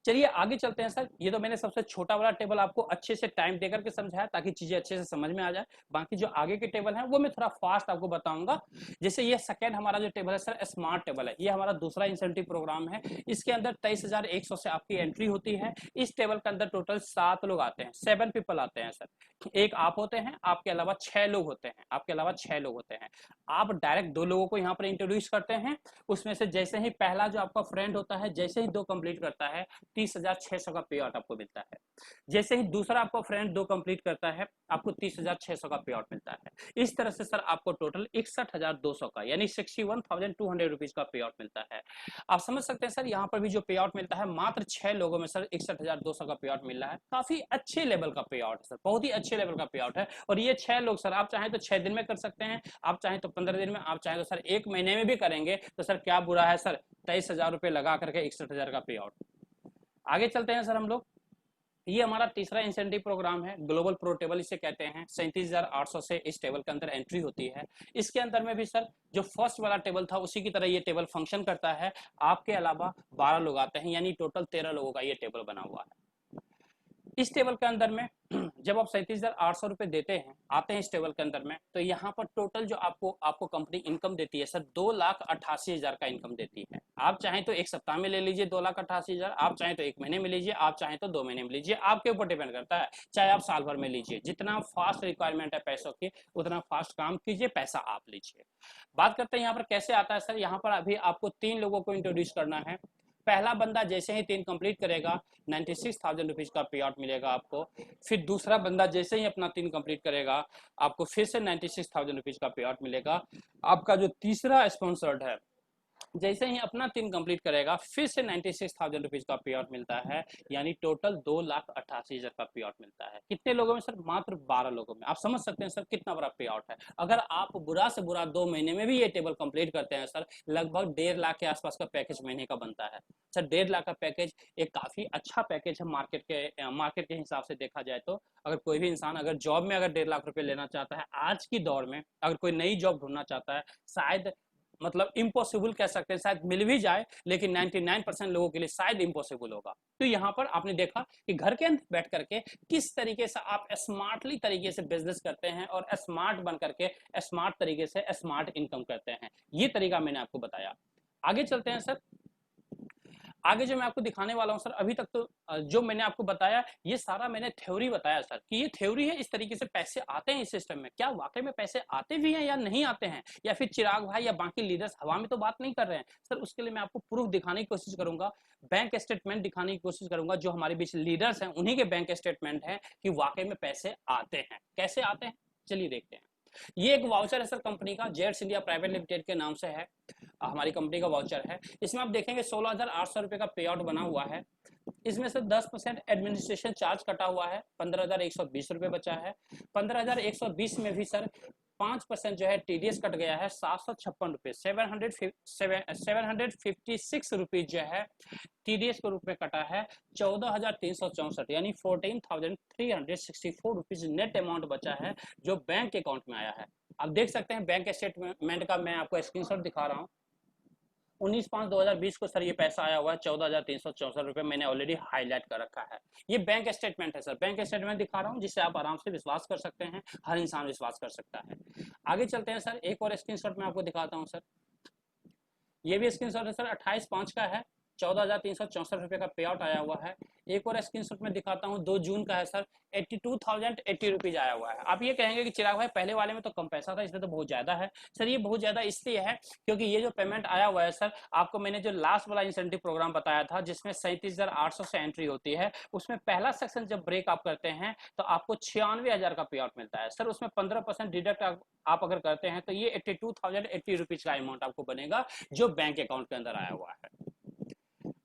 चलिए आगे चलते हैं सर। ये तो मैंने सबसे छोटा वाला टेबल आपको अच्छे से टाइम देकर के समझाया ताकि चीजें अच्छे से समझ में आ जाए। बाकी जो आगे के टेबल हैं वो मैं थोड़ा फास्ट आपको बताऊंगा। जैसे ये सेकंड हमारा जो टेबल है सर स्मार्ट टेबल है, ये हमारा दूसरा इंसेंटिव प्रोग्राम है। इसके अंदर 23,100 से आपकी एंट्री होती है। इस टेबल के अंदर टोटल 7 लोग आते हैं, 7 पीपल आते हैं सर। एक आप होते हैं, आपके अलावा 6 लोग होते हैं, आपके अलावा 6 लोग होते हैं। आप डायरेक्ट 2 लोगों को यहाँ पर इंट्रोड्यूस करते हैं। उसमें से जैसे ही पहला जो आपका फ्रेंड होता है, जैसे ही 2 कंप्लीट करता है, 30,600 का पे आउट आपको मिलता है। जैसे ही दूसरा आपको फ्रेंड 2 कंप्लीट करता है, आपको 30,600 का पे आउट मिलता है। इस तरह से सर आपको टोटल 61,200 का यानी 61,200 रुपीज का पे आउट मिलता है। आप समझ सकते हैं सर यहाँ पर भी जो पे आउट मिलता है मात्र 6 लोगों में सर 61,200 का पे आउट मिल रहा है। काफी अच्छे लेवल का पे आउट है सर, बहुत ही अच्छे लेवल का पे आउट है। और ये 6 लोग सर आप चाहें तो 6 दिन में कर सकते हैं, आप चाहें तो 15 दिन में, आप चाहें तो सर 1 महीने में भी करेंगे तो सर क्या बुरा है सर, 23,000 रुपए लगा करके 61,000 का पे आउट। आगे चलते हैं सर हम लोग। ये हमारा तीसरा इंसेंटिव प्रोग्राम है, ग्लोबल प्रो टेबल इसे कहते हैं। 37,800 से इस टेबल के अंदर एंट्री होती है। इसके अंदर में भी सर जो फर्स्ट वाला टेबल था उसी की तरह ये टेबल फंक्शन करता है। आपके अलावा 12 लोग आते हैं, यानी टोटल 13 लोगों का ये टेबल बना हुआ है। इस टेबल के अंदर में जब आप 37,800 रुपए देते हैं, आते हैं इस टेबल के अंदर में, तो यहाँ पर टोटल जो आपको कंपनी इनकम देती है सर 2,88,000 का इनकम देती है। आप चाहें तो एक सप्ताह में ले लीजिए 2,88,000, आप चाहें तो 1 महीने में लीजिए, आप चाहें तो 2 महीने में लीजिए, आपके ऊपर डिपेंड करता है। चाहे आप साल भर में लीजिए, जितना फास्ट रिक्वायरमेंट है पैसों की उतना फास्ट काम कीजिए, पैसा आप लीजिए। बात करते हैं यहाँ पर कैसे आता है सर। यहाँ पर अभी आपको 3 लोगों को इंट्रोड्यूस करना है। पहला बंदा जैसे ही 3 कंप्लीट करेगा 96,000 रुपीज का पे आउट मिलेगा आपको। फिर दूसरा बंदा जैसे ही अपना 3 कंप्लीट करेगा आपको फिर से 96,000 रुपीज का पे आउट मिलेगा। आपका जो तीसरा स्पॉन्सर्ड है जैसे ही अपना 3 कंप्लीट करेगा फिर से 96,000 रुपीज का पे आउट मिलता है, यानी टोटल 2,88,000 का पे आउट मिलता है। कितने लोगों में सर, मात्र 12 लोगों में। आप समझ सकते हैं सर कितना बड़ा पे आउट है। अगर आप बुरा से बुरा 2 महीने में भी ये टेबल कंप्लीट करते हैं सर, लगभग 1.5 लाख के आसपास का पैकेज महीने का बनता है सर। 1.5 लाख का पैकेज एक काफी अच्छा पैकेज है मार्केट के हिसाब से देखा जाए तो। अगर कोई भी इंसान अगर जॉब में अगर 1.5 लाख रुपए लेना चाहता है आज की दौर में, अगर कोई नई जॉब ढूंढना चाहता है, शायद मतलब इम्पॉसिबल कह सकते हैं, शायद मिल भी जाए लेकिन 99% लोगों के लिए शायद इम्पॉसिबल होगा। तो यहाँ पर आपने देखा कि घर के अंदर बैठ करके किस तरीके से आप स्मार्टली तरीके से बिजनेस करते हैं और स्मार्ट बन करके स्मार्ट तरीके से स्मार्ट इनकम करते हैं। ये तरीका मैंने आपको बताया। आगे चलते हैं सर। आगे जो मैं आपको दिखाने वाला हूं सर, अभी तक तो जो मैंने आपको बताया ये सारा मैंने थ्योरी बताया सर कि ये थ्योरी है, इस तरीके से पैसे आते हैं इस सिस्टम में। क्या वाकई में पैसे आते भी हैं या नहीं आते हैं, या फिर चिराग भाई या बाकी लीडर्स हवा में तो बात नहीं कर रहे हैं सर। उसके लिए मैं आपको प्रूफ दिखाने की कोशिश करूंगा, बैंक स्टेटमेंट दिखाने की कोशिश करूंगा। जो हमारे बीच लीडर्स हैं उन्हीं के बैंक स्टेटमेंट है कि वाकई में पैसे आते हैं। कैसे आते हैं चलिए देखते हैं। ये एक वाउचर है सर कंपनी का, जेट्स इंडिया प्राइवेट लिमिटेड के नाम से है, हमारी कंपनी का वाउचर है। इसमें आप देखेंगे 16,800 रुपए का पे आउट बना हुआ है। इसमें से 10% एडमिनिस्ट्रेशन चार्ज कटा हुआ है, 15,120 रुपए बचा है। 15,120 में भी सर 5% जो है टीडीएस कट गया है, 756 रुपए, 756 रुपीज जो है टीडीएस के रूप में कटा है। 14,364 यानी 14,364 रुपीज नेट अमाउंट बचा है जो बैंक अकाउंट में आया है। आप देख सकते हैं बैंक स्टेटमेंट का मैं आपको स्क्रीनशॉट दिखा रहा हूँ। 19/5/2020 को सर ये पैसा आया हुआ है 14,364 रुपए, मैंने ऑलरेडी हाईलाइट कर रखा है। ये बैंक स्टेटमेंट है सर, बैंक स्टेटमेंट दिखा रहा हूँ जिससे आप आराम से विश्वास कर सकते हैं, हर इंसान विश्वास कर सकता है। आगे चलते हैं सर, एक और स्क्रीनशॉट मैं आपको दिखाता हूँ सर। ये भी स्क्रीनशॉट है सर, 28/5 का है, 14,364 रुपए का पे आउट आया हुआ है। एक और स्क्रीनशॉट में दिखाता हूँ 2 जून का है सर, 82,080 रुपीज आया हुआ है। आप ये कहेंगे कि चिराग भाई पहले वाले में तो कम पैसा था, इसमें तो बहुत ज्यादा है। सर ये बहुत ज्यादा इसलिए है क्योंकि ये जो पेमेंट आया हुआ है सर, आपको मैंने जो लास्ट वाला इंसेंटिव प्रोग्राम बताया था जिसमें 37,800 से एंट्री होती है, उसमें पहला सेक्शन जब ब्रेक आप करते हैं तो आपको 96,000 का पे आउट मिलता है सर। उसमें 15% डिडक्ट आप अगर करते हैं तो ये 82,080 रुपीज का अमाउंट आपको बनेगा जो बैंक अकाउंट के अंदर आया हुआ है।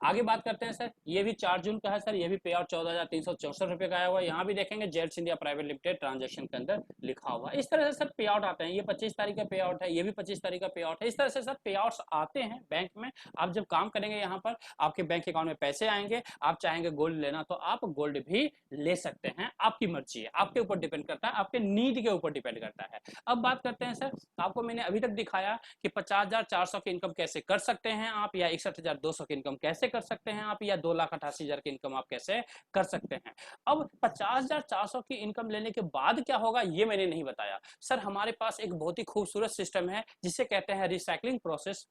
आगे बात करते हैं सर, ये भी 4 जून का है सर, ये भी पे आउट 14,364 रुपए का आया हुआ है। यहाँ भी देखेंगे jets India private limited transaction के अंदर लिखा हुआ है। इस तरह से सर पे आउट आते हैं। ये 25 तारीख का पे आउट है, ये भी 25 तारीख का पे आउट है। इस तरह से सर पे आउट्स आते हैं बैंक में। आप जब काम करेंगे यहाँ पर आपके बैंक अकाउंट में पैसे आएंगे। आप चाहेंगे गोल्ड लेना तो आप गोल्ड भी ले सकते हैं, आपकी मर्जी है, आपके ऊपर डिपेंड करता है, आपके नीड के ऊपर डिपेंड करता है। अब बात करते हैं सर, आपको मैंने अभी तक दिखाया कि 50,400 की इनकम कैसे कर सकते हैं आप, या 61,200 की इनकम कैसे कर सकते हैं आप, या 2,88,000 की इनकम आप कैसे कर सकते हैं। अब 50,400 की इनकम लेने के बाद क्या होगा ये मैंने नहीं बताया सर। हमारे पास एक बहुत ही खूबसूरत सिस्टम है जिसे कहते हैं रिसाइकलिंग प्रोसेस।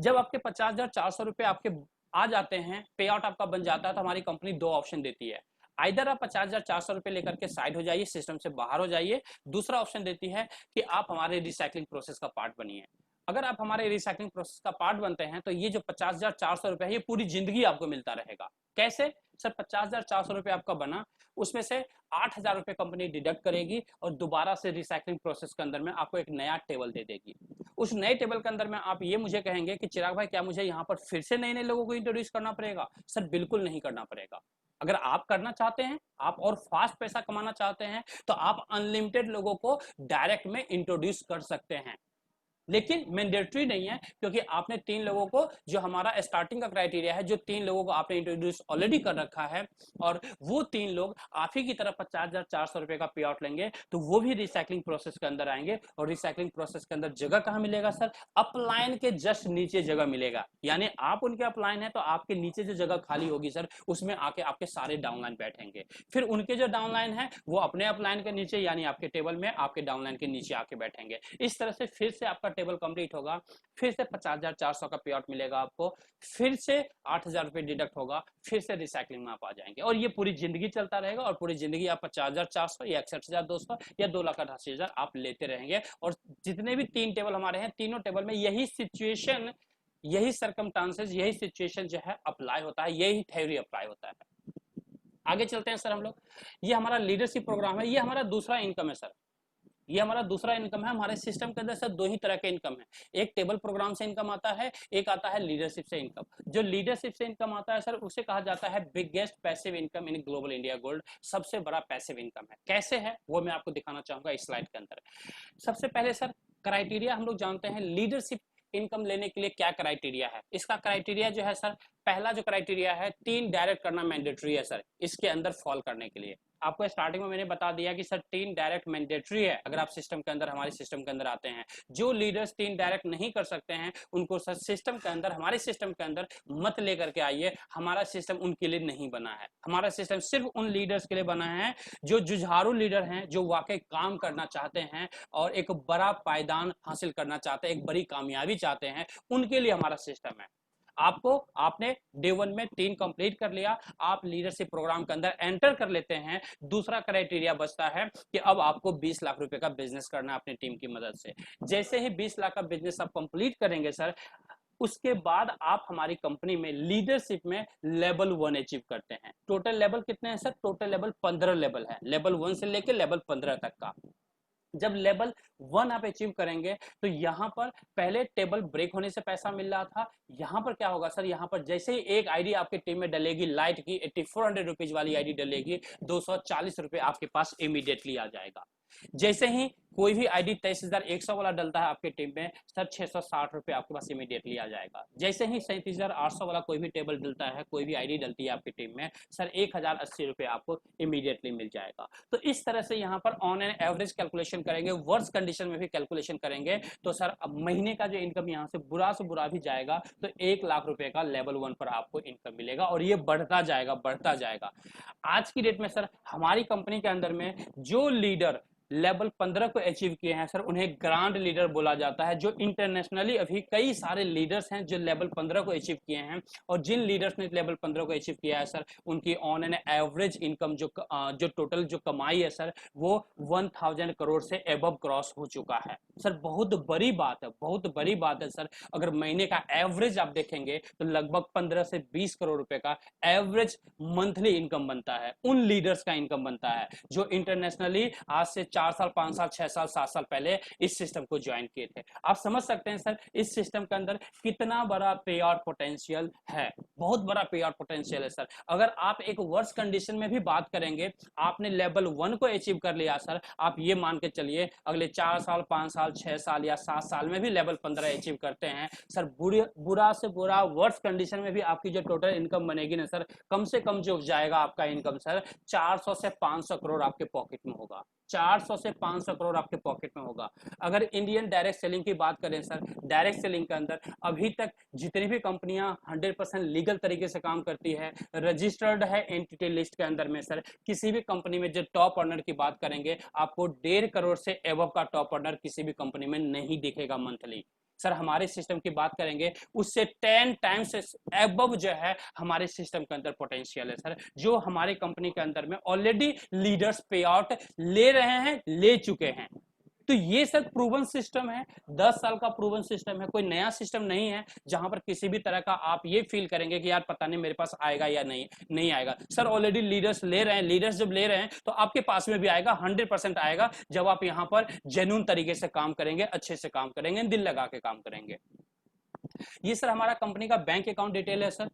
जब आपके 50,400 रुपए आपके आ जाते हैं, पे आउट आपका बन जाता है, तो हमारी कंपनी 2 ऑप्शन देती है। आइदर आप 50,400 रुपए लेकर के साइड हो जाइए, सिस्टम से बाहर हो जाइए। दूसरा ऑप्शन देती है कि आप हमारे रिसाइकलिंग प्रोसेस का पार्ट बनिए। अगर आप हमारे रिसाइकलिंग प्रोसेस का पार्ट बनते हैं तो ये जो 50,400 रुपए है ये पूरी जिंदगी आपको मिलता रहेगा। कैसे सर? 50,400 रुपए आपका बना, उसमें से 8,000 रुपए कंपनी डिडक्ट करेगी और दोबारा से रिसाइकलिंग प्रोसेस के अंदर में आपको एक नया टेबल दे देगी। उस नए टेबल के अंदर में आप ये मुझे कहेंगे कि चिराग भाई क्या मुझे यहाँ पर फिर से नए नए लोगों को इंट्रोड्यूस करना पड़ेगा? सर बिल्कुल नहीं करना पड़ेगा। अगर आप करना चाहते हैं, आप और फास्ट पैसा कमाना चाहते हैं, तो आप अनलिमिटेड लोगों को डायरेक्ट में इंट्रोड्यूस कर सकते हैं, लेकिन मैंडेटरी नहीं है, क्योंकि आपने 3 लोगों को, जो हमारा स्टार्टिंग का क्राइटेरिया है, जो 3 लोगों को आपने इंट्रोड्यूस ऑलरेडी कर रखा है और वो 3 लोग आप ही की तरफ 50,400 रुपए का पे आउट लेंगे, तो वो भी रिसाइकलिंग प्रोसेस के अंदर आएंगे। और रिसाइकलिंग प्रोसेस के अंदर जगह कहां मिलेगा सर? अपलाइन के जस्ट नीचे जगह मिलेगा। यानी आप उनके अपलाइन है तो आपके नीचे जो जगह खाली होगी सर, उसमें आके आपके सारे डाउनलाइन बैठेंगे। फिर उनके जो डाउनलाइन है वो अपने अपलाइन के नीचे, यानी आपके टेबल में आपके डाउनलाइन के नीचे आके बैठेंगे। इस तरह से फिर से आपका टेबल कंप्लीट होगा, फिर से 50,400 का पे आउट मिलेगा आपको, फिर से 8,000 रुपए डिडक्ट होगा, फिर से रिसाइकलिंग में आप आ जाएंगे और ये पूरी जिंदगी चलता रहेगा। और पूरी जिंदगी आप 50,400 या 61,200 या 2,88,000 आप लेते रहेंगे। और जितने भी 3 टेबल हमारे हैं, तीनों टेबल में यही सिचुएशन, यही सर्कमस्टांसेस, यही सिचुएशन जो है अप्लाई होता है, यही थ्योरी अप्लाई होता है। आगे चलते हैं सर हम लोग। ये हमारा लीडरशिप प्रोग्राम है, ये हमारा दूसरा इनकम है सर। ये हमारा दूसरा इनकम है। हमारे सिस्टम के अंदर सर 2 ही तरह के इनकम है, एक टेबल प्रोग्राम से इनकम आता है, एक आता है लीडरशिप से इनकम। जो लीडरशिप से इनकम आता है सर, उसे कहा जाता है biggest passive income in global India gold. सबसे बड़ा पैसिव इनकम है। कैसे है वो मैं आपको दिखाना चाहूंगा इस स्लाइड के अंदर। सबसे पहले सर क्राइटेरिया हम लोग जानते हैं लीडरशिप इनकम लेने के लिए क्या क्राइटेरिया है। इसका क्राइटेरिया जो है सर, पहला जो क्राइटेरिया है 3 डायरेक्ट करना मैंडेटरी है सर, इसके अंदर फॉल करने के लिए। आपको स्टार्टिंग में मैंने बता दिया कि सर 3 डायरेक्ट मैंडेटरी है। अगर आप सिस्टम के अंदर, हमारे सिस्टम के अंदर आते हैं, जो लीडर्स 3 डायरेक्ट नहीं कर सकते हैं उनको सर सिस्टम के अंदर, हमारे सिस्टम के अंदर मत लेकर के आइए। हमारा सिस्टम उनके लिए नहीं बना है। हमारा सिस्टम सिर्फ उन लीडर्स के लिए बना है जो जुझारू लीडर हैं, जो वाकई काम करना चाहते हैं और एक बड़ा पायदान हासिल करना चाहते हैं, एक बड़ी कामयाबी चाहते हैं, उनके लिए हमारा सिस्टम है। आपने डे 1 में 3 कंप्लीट कर लिया, आप लीडरशिप प्रोग्राम के अंदर एंटर कर लेते हैं। दूसरा क्राइटेरिया बचता है कि अब आपको 20 लाख रुपए का बिजनेस करना है अपनी टीम की मदद से। जैसे ही 20 लाख का बिजनेस आप कंप्लीट करेंगे सर, उसके बाद आप हमारी कंपनी में लीडरशिप में लेवल 1 अचीव करते हैं। टोटल लेवल कितने हैं सर? टोटल लेवल 15 लेवल है, लेवल 1 से लेकर लेवल 15 तक का। जब लेवल 1 आप अचीव करेंगे तो यहाँ पर पहले टेबल ब्रेक होने से पैसा मिल रहा था, यहाँ पर क्या होगा सर? यहाँ पर जैसे ही एक आईडी आपके टीम में डलेगी, लाइट की 8400 रुपीज वाली आईडी डलेगी, 240 रुपए आपके पास इमीडिएटली आ जाएगा। जैसे ही कोई भी आईडी 23,100 वाला डलता है आपके टीम में सर, 660 रुपए आपके पास इमीडिएटली आ जाएगा। जैसे ही 37,800 वाला कोई भी टेबल डलता है, कोई भी आईडी डलती है आपकी टीम में सर, 1,080 रुपए आपको इमीडिएटली मिल जाएगा। तो इस तरह से यहाँ पर ऑन एन एवरेज कैलकुलेशन करेंगे, वर्स्ट कंडीशन में भी कैलकुलेशन करेंगे तो सर अब महीने का जो इनकम यहाँ से बुरा भी जाएगा तो 1 लाख रुपए का लेवल 1 पर आपको इनकम मिलेगा और ये बढ़ता जाएगा। आज की डेट में सर हमारी कंपनी के अंदर में जो लीडर लेवल 15 को अचीव किए हैं सर, उन्हें ग्रांड लीडर बोला जाता है। जो इंटरनेशनली अभी कई सारे लीडर्स हैं जो लेवल 15 को अचीव किए हैं, और जिन लीडर्स ने लेवल 15 को अचीव किया है सर, उनकी ऑन एन एवरेज इनकम जो टोटल जो कमाई है सर, वो 1000 करोड़ से एबव क्रॉस हो चुका है सर। बहुत बड़ी बात है सर। अगर महीने का एवरेज आप देखेंगे तो लगभग 15 से 20 करोड़ रुपए का एवरेज मंथली इनकम बनता है, उन लीडर्स का इनकम बनता है जो इंटरनेशनली आज से 4 साल 5 साल 6 साल 7 साल पहले इस सिस्टम को ज्वाइन किए थे। आप समझ सकते हैं सर इस सिस्टम के अंदर कितना बड़ा पे आउट पोटेंशियल है, बहुत बड़ा पे आउट पोटेंशियल है सर। अगर आप एक वर्स कंडीशन में भी बात करेंगे, आपने लेवल 1 को अचीव कर लिया सर, आप ये मान के चलिए अगले 4 साल 5 साल 6 साल या 7 साल में भी लेवल 15 अचीव करते हैं सर, बुरा से बुरा वर्स कंडीशन में भी आपकी जो टोटल इनकम बनेगी ना सर, कम से कम जो जाएगा आपका इनकम सर, 400 से 500 करोड़ आपके पॉकेट में होगा। 400 से 500 करोड़ आपके पॉकेट में होगा। अगर इंडियन डायरेक्ट सेलिंग की बात करें सर, डायरेक्ट सेलिंग के अंदर अभी तक जितनी भी कंपनियां 100% लीगल तरीके से काम करती है, रजिस्टर्ड है एंटिटी लिस्ट के अंदर में सर, किसी भी कंपनी में जो टॉप अर्नर की बात करेंगे, आपको 1.5 करोड़ से एबव का टॉप अर्नर किसी भी कंपनी में नहीं दिखेगा मंथली। सर हमारे सिस्टम की बात करेंगे उससे 10 टाइम्स एबव जो है हमारे सिस्टम के अंदर पोटेंशियल है सर, जो हमारे कंपनी के अंदर में ऑलरेडी लीडर्स पे आउट ले रहे हैं, ले चुके हैं। तो ये सर प्रूवन सिस्टम है, 10 साल का प्रूवन सिस्टम है, कोई नया सिस्टम नहीं है जहां पर किसी भी तरह का आप ये फील करेंगे कि यार पता नहीं मेरे पास आएगा या नहीं आएगा। सर ऑलरेडी लीडर्स ले रहे हैं, लीडर्स जब ले रहे हैं तो आपके पास में भी आएगा, 100% आएगा जब आप यहाँ पर जेन्युइन तरीके से काम करेंगे, अच्छे से काम करेंगे, दिल लगा के काम करेंगे। ये सर हमारा कंपनी का बैंक अकाउंट डिटेल है सर।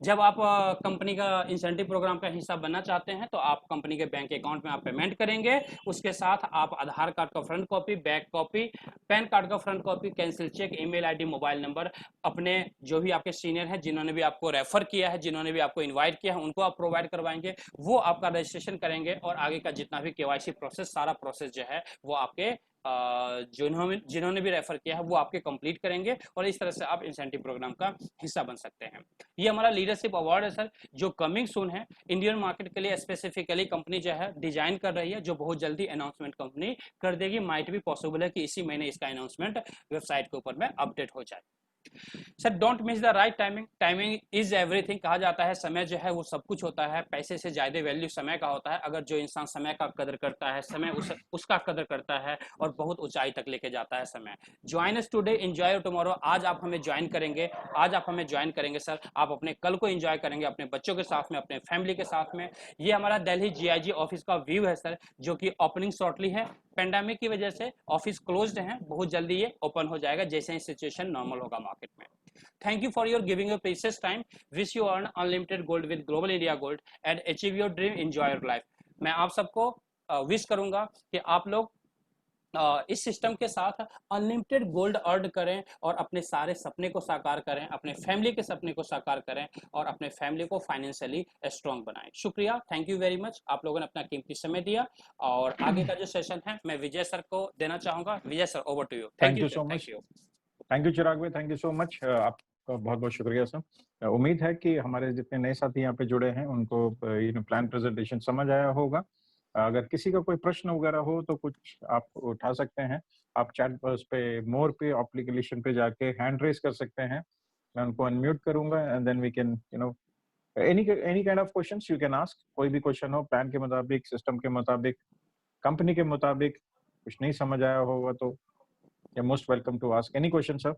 जब आप कंपनी का इंसेंटिव प्रोग्राम का हिस्सा बनना चाहते हैं तो आप कंपनी के बैंक अकाउंट में आप पेमेंट करेंगे, उसके साथ आप आधार कार्ड का front copy, back copy, PAN card का front copy, cancel cheque, email ID, mobile number, अपने जो भी आपके सीनियर हैं जिन्होंने भी आपको रेफर किया है, जिन्होंने भी आपको इन्वाइट किया है, उनको आप प्रोवाइड करवाएंगे, वो आपका रजिस्ट्रेशन करेंगे और आगे का जितना भी केवाईसी प्रोसेस, सारा प्रोसेस जो है वो आपके जिन्होंने भी रेफर किया है वो आपके कंप्लीट करेंगे और इस तरह से आप इंसेंटिव प्रोग्राम का हिस्सा बन सकते हैं। ये हमारा लीडरशिप अवार्ड है सर, जो कमिंग सून है, इंडियन मार्केट के लिए स्पेसिफिकली कंपनी जो है डिजाइन कर रही है, जो बहुत जल्दी अनाउंसमेंट कंपनी कर देगी। माइट भी पॉसिबल है कि इसी महीने इसका अनाउंसमेंट वेबसाइट के ऊपर में अपडेट हो जाए। Sir don't miss the right timing, timing is everything. कहा जाता है समय जो है वो सब कुछ होता है, पैसे से ज्यादा वैल्यू समय का होता है। अगर जो इंसान समय का कदर करता है, समय उसका कदर करता है और बहुत ऊंचाई तक लेके जाता है समय। Join us today, enjoy your tomorrow. आज आप हमें ज्वाइन करेंगे, आज आप हमें ज्वाइन करेंगे सर, आप अपने कल को एंजॉय करेंगे अपने बच्चों के साथ में, अपने फैमिली के साथ में। ये हमारा दिल्ली जीआईजी ऑफिस का व्यू है सर, जो कि ओपनिंग शॉर्टली है। पेंडेमिक की वजह से ऑफिस क्लोज्ड है, बहुत जल्दी ये ओपन हो जाएगा जैसे ही सिचुएशन नॉर्मल होगा मार्केट में। Thank you for your giving your precious time. Wish you earn unlimited gold with Global India Gold and achieve your dream. Enjoy your life. मैं आप सबको विश करूंगा कि आप लोग इस सिस्टम के साथ अनलिमिटेड गोल्ड अर्न करें और अपने सारे सपने को साकार करें, अपने फैमिली के सपने को साकार करें और अपने फैमिली को फाइनेंशियली स्ट्रांग बनाएं। शुक्रिया, थैंक यू वेरी मच। आप लोगों ने अपना कीमती समय दिया और आगे का जो सेशन है मैं विजय सर को देना चाहूंगा। Vijay sir, over to you. Thank you so much. Thank you Chirag भाई, थैंक यू सो मच। आपका बहुत बहुत शुक्रिया सर। उम्मीद है कि हमारे जितने नए साथी यहाँ पे जुड़े हैं उनको प्लान प्रेजेंटेशन समझ आया होगा। अगर किसी का कोई प्रश्न वगैरह हो तो कुछ आप उठा सकते हैं। आप चैट बॉक्स पे मोर पे एप्लीकेशन पे जाके हैंड रेज कर सकते हैं, मैं उनको अनम्यूट करूंगा and then we can any kind of questions you can ask. कोई भी क्वेश्चन हो प्लान के मुताबिक, सिस्टम के मुताबिक, कंपनी के मुताबिक, कुछ नहीं समझ आया होगा तो you're most welcome to ask any question, sir.